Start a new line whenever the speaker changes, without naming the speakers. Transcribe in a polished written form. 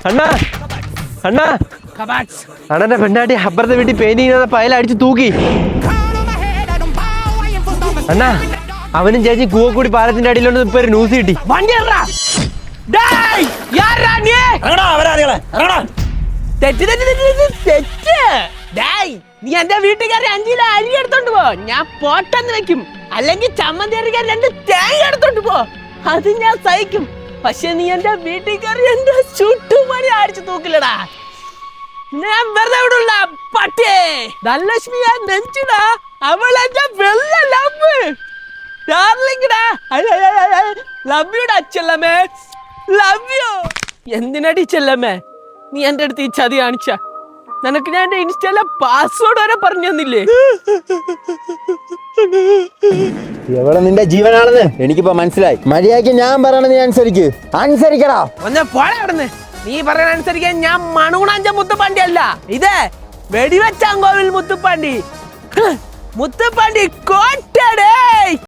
അണ്ണാ അണ്ണാ അണ്ണന്റെ പെണ്ണാട്ടി അപ്പുറത്തെ വീട്ടിൽ പെയിന്റിങ് പയല അടിച്ച് തൂക്കി. അണ്ണാ അവനും ചേച്ചി കൂവക്കൂടി പാലത്തിന്റെ അടിയിലോട്ട് ഇപ്പൊ ഒരു ന്യൂസ് കിട്ടി.
നീ എന്റെ വീട്ടുകാരെ 5 കിലോ അരി എടുത്തോണ്ട് പോ, ഞാൻ പോട്ടെന്ന് വെക്കും. അല്ലെങ്കിൽ ചമ്മന്തി അരിക്കാൻ 2 തേങ്ങ എടുത്തോണ്ട് പോ, അത് ഞാൻ സഹിക്കും. പക്ഷെ നീ എന്റെ വീട്ടുകാരി എന്റെ ചുട്ടുപണി അടിച്ചു തൂക്കില്ലടാ. ഞാൻ വെറുതെ വിടുള്ള പട്ടേ. ധനലക്ഷ്മി ഞാൻ നെഞ്ചിടാ, അവളെന്റെ വെള്ള ലവ് ഡാർലിംഗടാ. ലവ് യുടാ ചെല്ലമ്മേ, ലവ് യു. എന്തിനടി ചെല്ലമ്മേ നീ എന്റെ അടുത്ത് ഈ ചതി കാണിച്ച? നിനക്ക് ഞാൻ എന്റെ ഇൻസ്റ്റയിലെ പാസ്വേഡ് വരെ പറഞ്ഞു തന്നില്ലേ?
എവിടെ നിന്റെ ജീവനാണെന്ന് എനിക്കിപ്പോ മനസ്സിലായി. മര്യാദയ്ക്ക് ഞാൻ പറയണത് നീ അനുസരിക്കടാ.
ഒന്ന് പോടാ അവിടുന്ന്. നീ പറയണ അനുസരിക്കാൻ ഞാൻ മണുകുണാഞ്ച മുത്തുപ്പാണ്ടി അല്ല, ഇത് വെടിവെച്ചാങ്കോവിൽ മുത്തുപ്പാണ്ടി. മുത്തുപ്പാണ്ടി കോട്ടടേ.